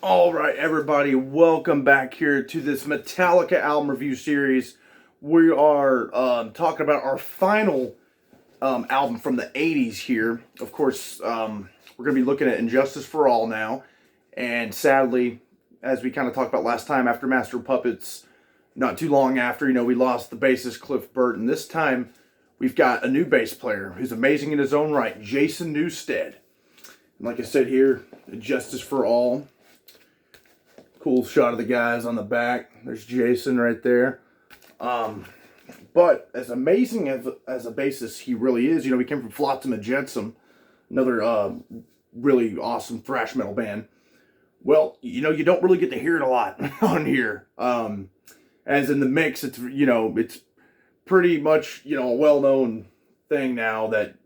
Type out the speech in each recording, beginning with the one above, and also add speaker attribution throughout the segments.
Speaker 1: All right, everybody, welcome back here to this Metallica album review series. We are talking about our final album from the 80s here. Of course, we're going to be looking at Injustice for All now. And sadly, as we kind of talked about last time, after Master of Puppets, not too long after, we lost the bassist Cliff Burton. This time, we've got a new bass player who's amazing in his own right, Jason Newsted. And like I said here, Injustice for All. Cool shot of the guys on the back. There's Jason right there. But as amazing as a bassist he really is, he came from Flotsam and Jetsam, another really awesome thrash metal band. Well, you don't really get to hear it a lot on here. As in the mix, it's pretty much, a well-known thing now that,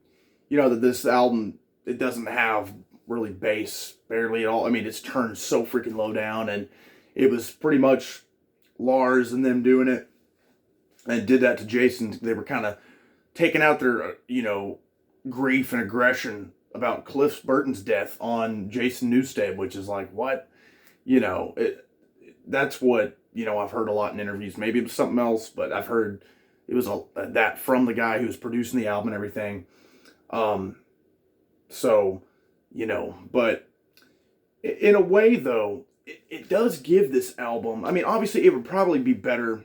Speaker 1: that this album, it doesn't have really bass, barely at all. I mean, it's turned so freaking low down, and it was pretty much Lars and them doing it, and did that to Jason. They were kind of taking out their, grief and aggression about Cliff Burton's death on Jason Newsted, which is like, what? That's what, I've heard a lot in interviews. Maybe it was something else, but I've heard it was that from the guy who was producing the album and everything. So, but in a way, though, it does give this album, I mean, obviously it would probably be better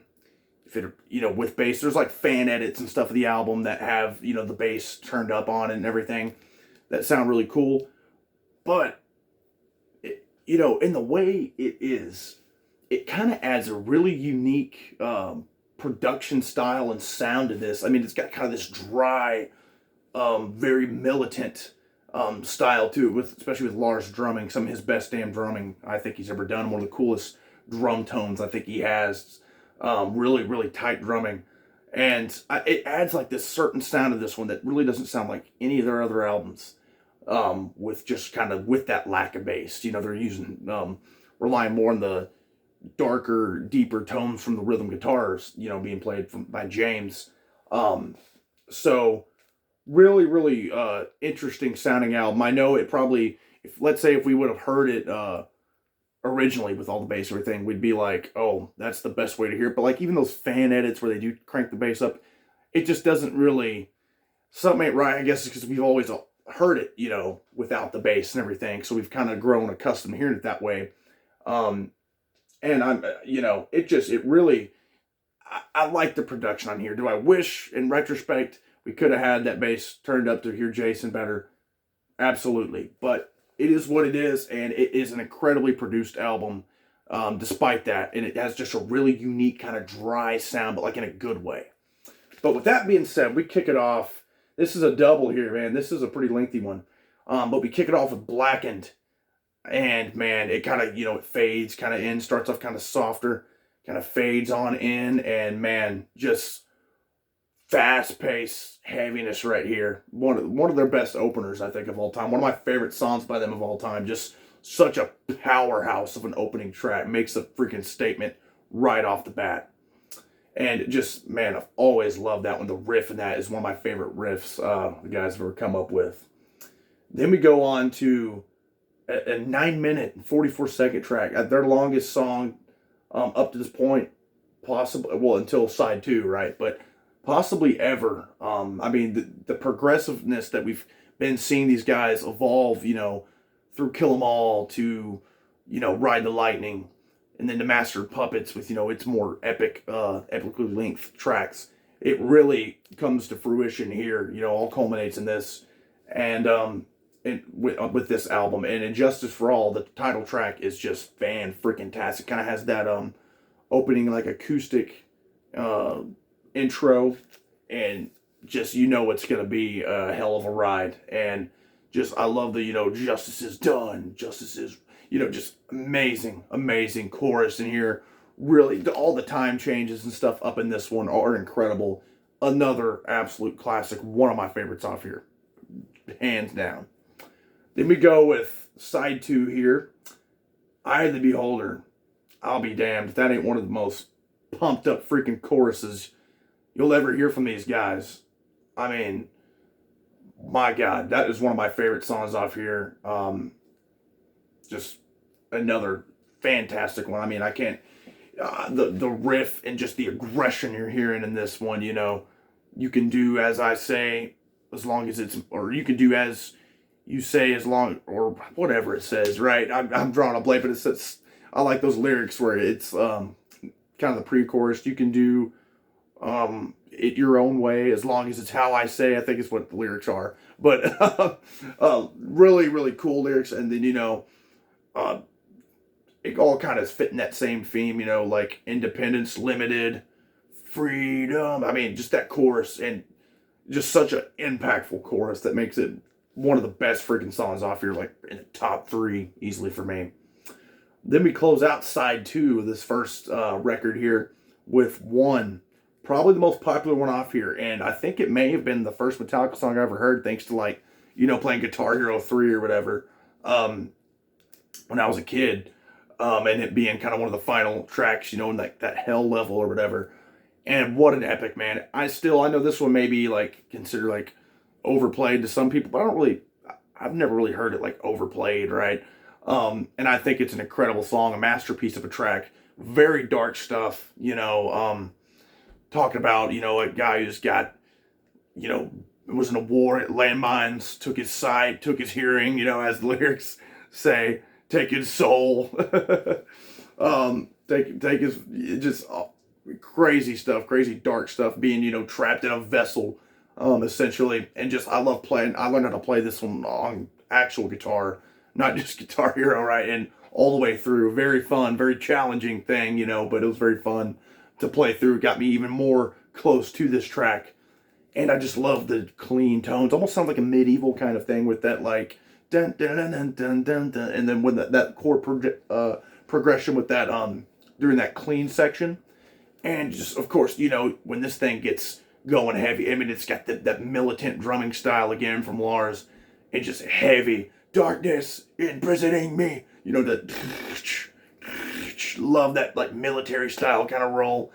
Speaker 1: if it, with bass. There's like fan edits and stuff of the album that have, the bass turned up on it and everything that sound really cool. But, in the way it is, it kind of adds a really unique production style and sound to this. I mean, it's got kind of this dry, very militant style to it, especially with Lars drumming. Some of his best damn drumming I think he's ever done. One of the coolest drum tones I think he has. Really, really tight drumming. And it adds like this certain sound to this one that really doesn't sound like any of their other albums. With just kind of with that lack of bass. They're using, relying more on the darker, deeper tones from the rhythm guitars, being played by James. So really, really interesting sounding album. I know it probably, let's say if we would have heard it originally with all the bass and everything, we'd be like, oh, that's the best way to hear it. But like even those fan edits where they do crank the bass up, it just doesn't really, something ain't right, I guess, because we've always heard it, without the bass and everything. So we've kind of grown accustomed to hearing it that way. And I'm, it really, I like the production on here. Do I wish, in retrospect, we could have had that bass turned up to hear Jason better? Absolutely. But it is what it is, and it is an incredibly produced album, despite that. And it has just a really unique kind of dry sound, but like in a good way. But with that being said, we kick it off. This is a double here, man. This is a pretty lengthy one. But we kick it off with Blackened. And, man, it kind of, it fades kind of in, starts off kind of softer, kind of fades on in, and, man, just fast-paced heaviness right here. One of their best openers, I think, of all time. One of my favorite songs by them of all time. Just such a powerhouse of an opening track. Makes a freaking statement right off the bat. And just, man, I've always loved that one. The riff in that is one of my favorite riffs the guys have ever come up with. Then we go on to a 9-minute and 44-second track. Their longest song up to this point, possibly, well, until side 2, right? But possibly ever. I mean, the progressiveness that we've been seeing these guys evolve, through Kill 'Em All to, Ride the Lightning, and then to Master of Puppets with, its more epically length tracks. It really comes to fruition here, all culminates in this. And with this album. And Injustice for All, the title track is just fan-freaking-tastic. Kind of has that opening, like, acoustic intro, and just, it's going to be a hell of a ride. And just, I love the, justice is done, justice is, just amazing, amazing chorus in here. Really, all the time changes and stuff up in this one are incredible. Another absolute classic, one of my favorites off here, hands down. Then we go with side 2 here. Eye of the Beholder. I'll be damned if that ain't one of the most pumped up freaking choruses you'll ever hear from these guys. I mean, my God, that is one of my favorite songs off here. Just another fantastic one. I mean, I can't, the riff and just the aggression you're hearing in this one, you know, you can do as I say, as long as it's, or you can do as you say, as long, or whatever it says, right? I'm drawing a blank, but it says, I like those lyrics where it's kind of the pre-chorus. You can do it your own way, as long as it's how I say, I think is what the lyrics are. But really, really cool lyrics. And then, you know, it all kind of fit in that same theme, you know, like independence, limited, freedom. I mean, just that chorus, and just such an impactful chorus that makes it one of the best freaking songs off here, like in the top 3 easily for me. Then we close out side 2 of this first record here with One, probably the most popular one off here, and I think it may have been the first Metallica song I ever heard, thanks to, like, you know, playing Guitar Hero 3 or whatever when I was a kid, and it being kind of one of the final tracks, you know, in like that hell level or whatever. And what an epic, man. I know this one may be like considered like overplayed to some people, but I've never really heard it like overplayed, right? And I think it's an incredible song, a masterpiece of a track. Very dark stuff, you know, talking about, you know, a guy who's got, you know, was in a war, landmines took his sight, took his hearing, you know, as the lyrics say, take his soul. Take his, just crazy stuff, crazy dark stuff, being, you know, trapped in a vessel, essentially. And just, I learned how to play this one on actual guitar, not just Guitar Hero, right? And all the way through. Very fun, very challenging thing, you know, but it was very fun to play through. It got me even more close to this track. And I just love the clean tones. Almost sounds like a medieval kind of thing with that, like, dun dun dun dun dun dun, dun. And then when that chord progression with that, during that clean section. And just, of course, you know, when this thing gets going heavy, I mean, it's got that militant drumming style again from Lars. And just heavy. Darkness imprisoning me. You know, the love that, like, military style kind of roll.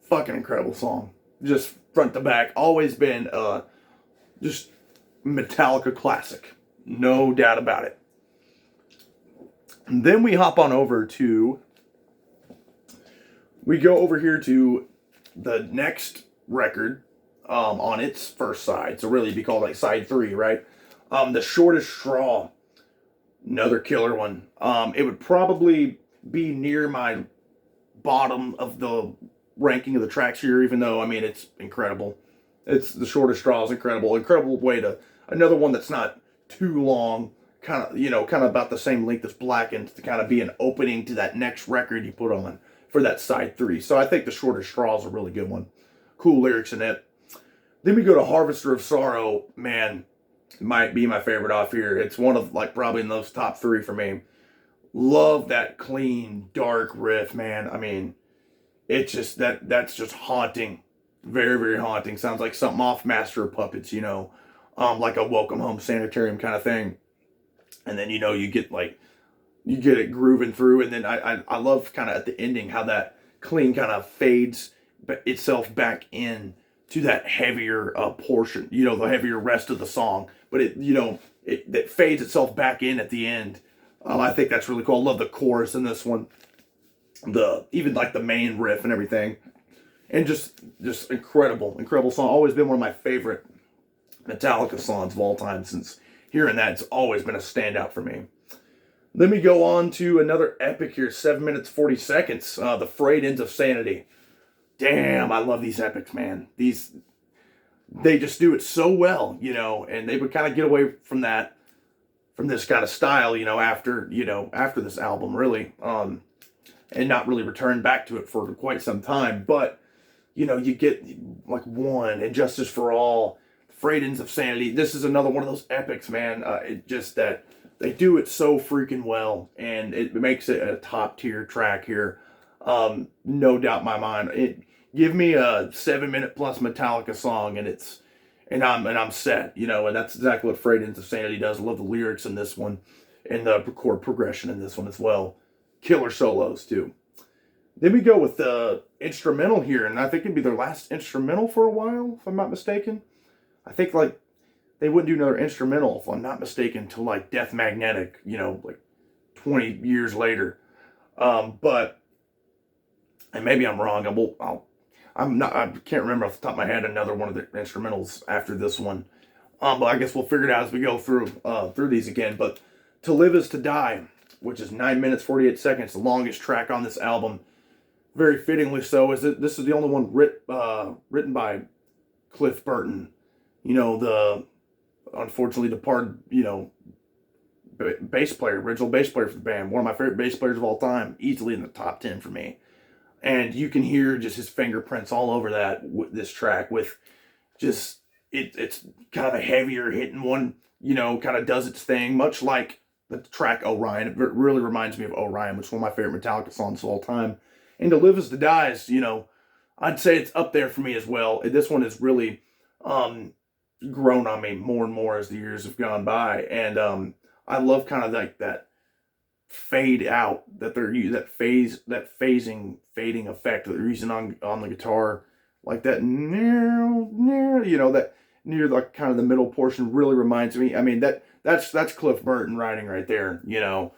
Speaker 1: Fucking incredible song. Just front to back. Always been just Metallica classic. No doubt about it. And then we hop on over to, we go over here to the next record on its first side. So really it'd be called like side 3, right? The Shortest Straw. Another killer one. It would probably be near my bottom of the ranking of the tracks here, even though, I mean, it's incredible. It's The Shortest Straw is incredible. Incredible way to, another one that's not too long, kind of, you know, kind of about the same length as Blackened, to kind of be an opening to that next record you put on for that side 3. So I think The Shortest Straw is a really good one. Cool lyrics in it. Then we go to Harvester of Sorrow. Man, might be my favorite off here. It's one of, like, probably in those top 3 for me. Love that clean, dark riff, man. I mean, it's just, that's just haunting. Very, very haunting. Sounds like something off Master of Puppets, you know. Like a Welcome Home Sanitarium kind of thing. And then, you know, you get it grooving through. And then I love kind of at the ending how that clean kind of fades itself back in to that heavier portion, you know, the heavier rest of the song. But it, you know, it fades itself back in at the end. I think that's really cool. I love the chorus in this one. Even like the main riff and everything. And just incredible song. Always been one of my favorite Metallica songs of all time. Since hearing that, it's always been a standout for me. Then we go on to another epic here, 7 minutes 40 seconds. The Frayed Ends of Sanity. Damn, I love these epics, man. They just do it so well, you know, and they would kind of get away from this kind of style, you know, after this album, really, and not really return back to it for quite some time. But, you know, you get like One and Justice for All, Frayed Ends of Sanity. This is another one of those epics, man. It just that they do it so freaking well, and it makes it a top tier track here. No doubt in my mind. Give me a 7-minute plus Metallica song, and I'm set, you know. And that's exactly what Frayed Ends of Sanity does. I love the lyrics in this one, and the chord progression in this one as well. Killer solos too. Then we go with the instrumental here, and I think it'd be their last instrumental for a while, if I'm not mistaken. I think like they wouldn't do another instrumental, if I'm not mistaken, till like Death Magnetic, you know, like 20 years later. But, and maybe I'm wrong. I'm not, I can't remember off the top of my head another one of the instrumentals after this one. But I guess we'll figure it out as we go through these again. But To Live Is to Die, which is 9 minutes 48 seconds, the longest track on this album. Very fittingly so, as this is the only one written by Cliff Burton. You know, the unfortunately departed, you know, bass player, original bass player for the band. One of my favorite bass players of all time, easily in the top 10 for me. And you can hear just his fingerprints all over this track with just, it's kind of a heavier hitting one, you know, kind of does its thing, much like the track Orion. It really reminds me of Orion, which is one of my favorite Metallica songs of all time. And To Live Is to Die is, you know, I'd say it's up there for me as well. This one has really grown on me more and more as the years have gone by. And I love kind of like that fade out that they're using, that fading effect that they're using on the guitar, like that near, you know, that near the kind of the middle portion really reminds me. I mean, that's Cliff Burton writing right there, you know,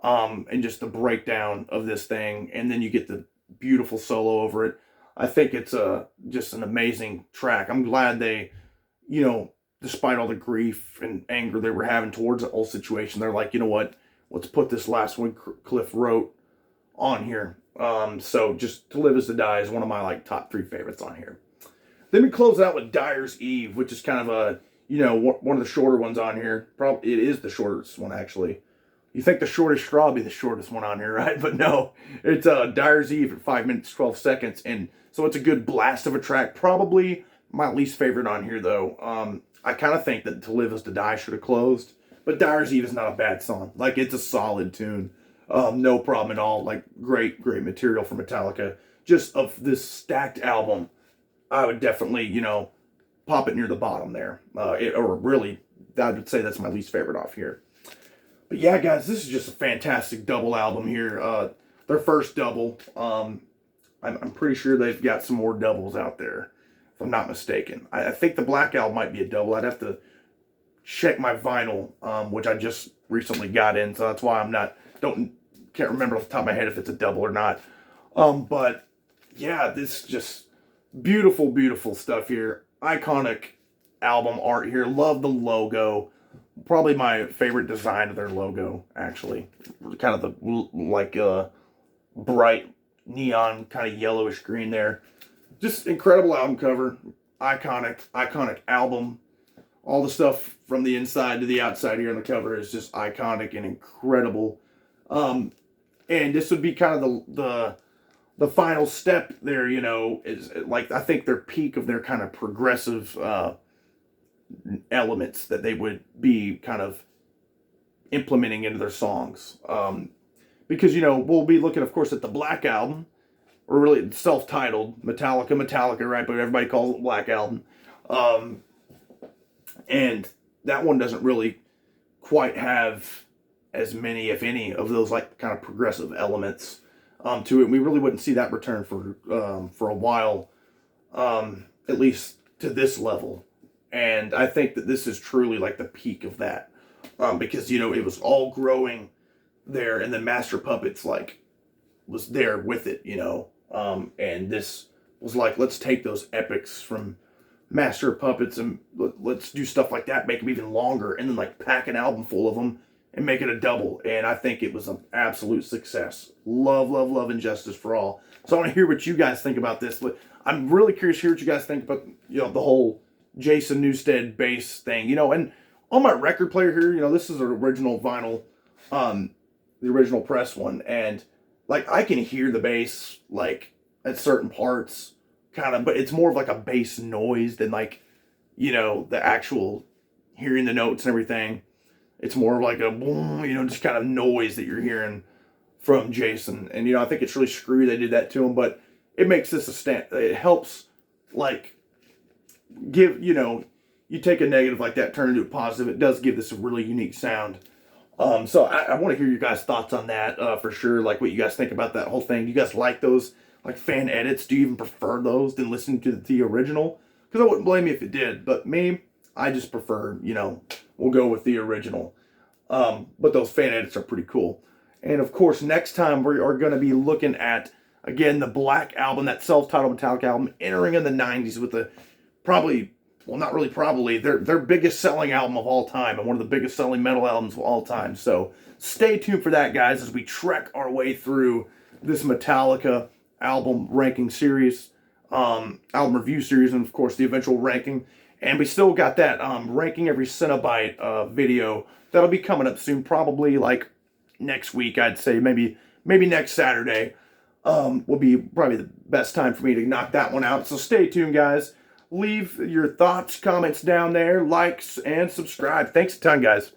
Speaker 1: and just the breakdown of this thing, and then you get the beautiful solo over it. I think it's just an amazing track. I'm glad they, you know, despite all the grief and anger they were having towards the whole situation, they're like, you know what, let's put this last one Cliff wrote on here. So just To Live Is to Die is one of my like top 3 favorites on here. Then we close out with Dyer's Eve, which is kind of a, you know, one of the shorter ones on here. Probably it is the shortest one, actually. You think the shortest straw would be the shortest one on here, right? But no, it's Dyer's Eve at 5 minutes 12 seconds, and so it's a good blast of a track. Probably my least favorite on here, though. I kind of think that To Live Is to Die should have closed, but Dyer's Eve is not a bad song. Like, it's a solid tune. No problem at all. Like, great material for Metallica. Just of this stacked album, I would definitely, you know, pop it near the bottom there. Or really, I would say that's my least favorite off here. But yeah, guys, this is just a fantastic double album here. Their first double. I'm pretty sure they've got some more doubles out there, if I'm not mistaken. I think the Black Album might be a double. I'd have to check my vinyl, which I just recently got in, so that's why can't remember off the top of my head if it's a double or not. But yeah, this is just beautiful stuff here. Iconic album art here. Love the logo. Probably my favorite design of their logo, actually. Kind of the like bright neon kind of yellowish green there. Just incredible album cover. Iconic album. All the stuff from the inside to the outside here on the cover is just iconic and incredible. And this would be kind of the final step there, you know, is like, I think their peak of their kind of progressive elements that they would be kind of implementing into their songs. Because, you know, we'll be looking, of course, at the Black Album, or really self-titled Metallica, right? But everybody calls it Black Album. And that one doesn't really quite have as many, if any, of those like kind of progressive elements to it. We really wouldn't see that return for a while, at least to this level. And I think that this is truly like the peak of that, because, you know, it was all growing there, and then Master Puppets like was there with it, you know, and this was like, let's take those epics from Master Puppets and let's do stuff like that, make them even longer, and then like pack an album full of them and make it a double. And I think it was an absolute success. Love and Justice for All. So I want to hear what you guys think about this. I'm really curious to hear what you guys think about, you know, the whole Jason Newsted bass thing, you know. And on my record player here, you know, this is an original vinyl, the original press one, and like I can hear the bass like at certain parts, kind of, but it's more of like a bass noise than like, you know, the actual hearing the notes and everything. It's more of like a boom, you know, just kind of noise that you're hearing from Jason. And, you know, I think it's really screwy they did that to him, but it makes this it helps, like, give, you know, you take a negative like that, turn it into a positive. It does give this a really unique sound. So I want to hear your guys' thoughts on that, for sure. Like, what you guys think about that whole thing. Do you guys like those, like, fan edits? Do you even prefer those than listening to the original? Because I wouldn't blame you if it did. But me, I just prefer, you know, we'll go with the original. But those fan edits are pretty cool. And of course, next time we are going to be looking at, again, the Black Album, that self-titled Metallica album, entering in the 90s with the probably, well, not really probably, their biggest selling album of all time and one of the biggest selling metal albums of all time. So stay tuned for that, guys, as we trek our way through this Metallica album ranking series, album review series, and of course the eventual ranking. And we still got that ranking every Cinnabite video that'll be coming up soon, probably like next week, I'd say, maybe next Saturday will be probably the best time for me to knock that one out. So stay tuned, guys. Leave your thoughts, comments down there, likes, and subscribe. Thanks a ton, guys.